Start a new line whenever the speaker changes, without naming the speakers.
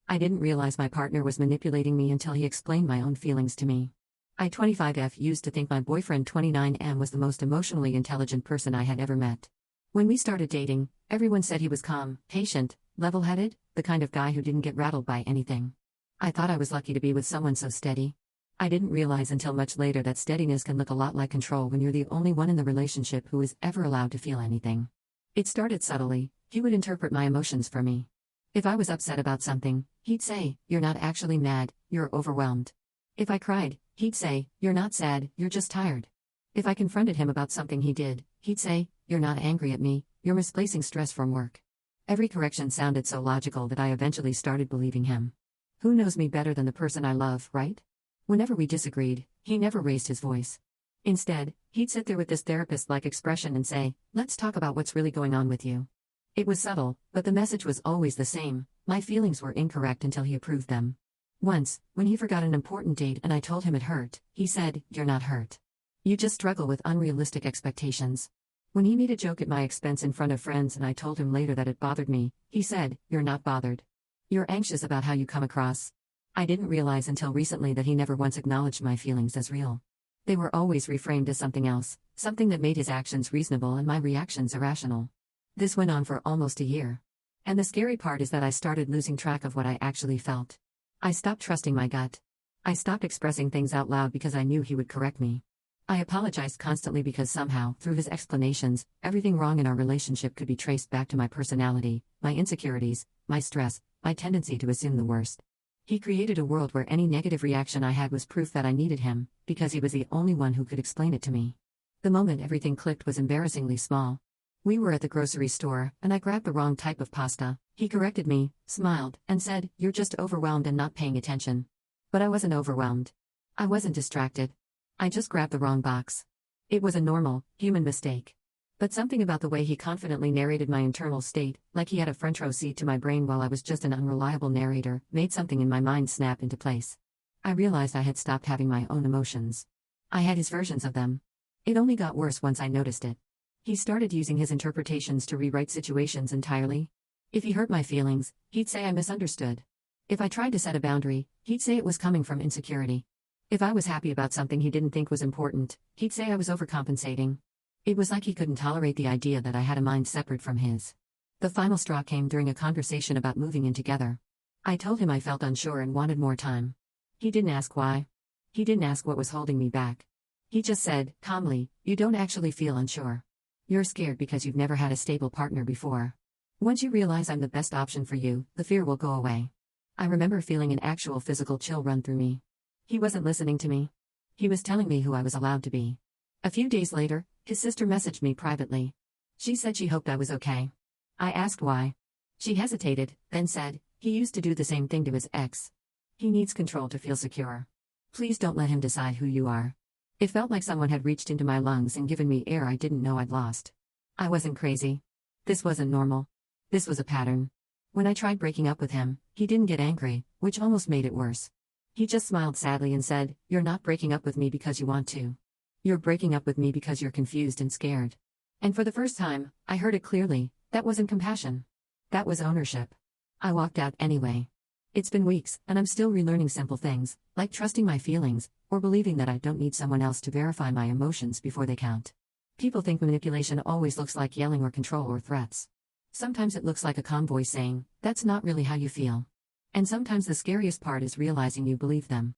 I didn't realize my partner was manipulating me until he explained my own feelings to me. I 25F used to think my boyfriend 29M was the most emotionally intelligent person I had ever met. When we started dating, everyone said he was calm, patient, level-headed, the kind of guy who didn't get rattled by anything. I thought I was lucky to be with someone so steady. I didn't realize until much later that steadiness can look a lot like control when you're the only one in the relationship who is ever allowed to feel anything. It started subtly. He would interpret my emotions for me. If I was upset about something, he'd say, "You're not actually mad, you're overwhelmed." If I cried, he'd say, "You're not sad, you're just tired." If I confronted him about something he did, he'd say, "You're not angry at me, you're misplacing stress from work." Every correction sounded so logical that I eventually started believing him. Who knows me better than the person I love, right? Whenever we disagreed, he never raised his voice. Instead, he'd sit there with this therapist-like expression and say, "Let's talk about what's really going on with you." It was subtle, but the message was always the same. My feelings were incorrect until he approved them. Once, when he forgot an important date and I told him it hurt, he said, "You're not hurt. You just struggle with unrealistic expectations." When he made a joke at my expense in front of friends and I told him later that it bothered me, he said, "You're not bothered. You're anxious about how you come across." I didn't realize until recently that he never once acknowledged my feelings as real. They were always reframed as something else, something that made his actions reasonable and my reactions irrational. This went on for almost a year. And the scary part is that I started losing track of what I actually felt. I stopped trusting my gut. I stopped expressing things out loud because I knew he would correct me. I apologized constantly because somehow, through his explanations, everything wrong in our relationship could be traced back to my personality, my insecurities, my stress, my tendency to assume the worst. He created a world where any negative reaction I had was proof that I needed him, because he was the only one who could explain it to me. The moment everything clicked was embarrassingly small. We were at the grocery store, and I grabbed the wrong type of pasta. He corrected me, smiled, and said, "You're just overwhelmed and not paying attention." But I wasn't overwhelmed. I wasn't distracted. I just grabbed the wrong box. It was a normal, human mistake. But something about the way he confidently narrated my internal state, like he had a front row seat to my brain while I was just an unreliable narrator, made something in my mind snap into place. I realized I had stopped having my own emotions. I had his versions of them. It only got worse once I noticed it. He started using his interpretations to rewrite situations entirely. If he hurt my feelings, he'd say I misunderstood. If I tried to set a boundary, he'd say it was coming from insecurity. If I was happy about something he didn't think was important, he'd say I was overcompensating. It was like he couldn't tolerate the idea that I had a mind separate from his. The final straw came during a conversation about moving in together. I told him I felt unsure and wanted more time. He didn't ask why. He didn't ask what was holding me back. He just said, calmly, "You don't actually feel unsure. You're scared because you've never had a stable partner before. Once you realize I'm the best option for you, the fear will go away." I remember feeling an actual physical chill run through me. He wasn't listening to me. He was telling me who I was allowed to be. A few days later, his sister messaged me privately. She said she hoped I was okay. I asked why. She hesitated, then said, "He used to do the same thing to his ex. He needs control to feel secure. Please don't let him decide who you are." It felt like someone had reached into my lungs and given me air I didn't know I'd lost. I wasn't crazy. This wasn't normal. This was a pattern. When I tried breaking up with him, he didn't get angry, which almost made it worse. He just smiled sadly and said, "You're not breaking up with me because you want to. You're breaking up with me because you're confused and scared." And for the first time, I heard it clearly. That wasn't compassion. That was ownership. I walked out anyway. It's been weeks, and I'm still relearning simple things, like trusting my feelings, or believing that I don't need someone else to verify my emotions before they count. People think manipulation always looks like yelling or control or threats. Sometimes it looks like a calm voice saying, "That's not really how you feel." And sometimes the scariest part is realizing you believe them.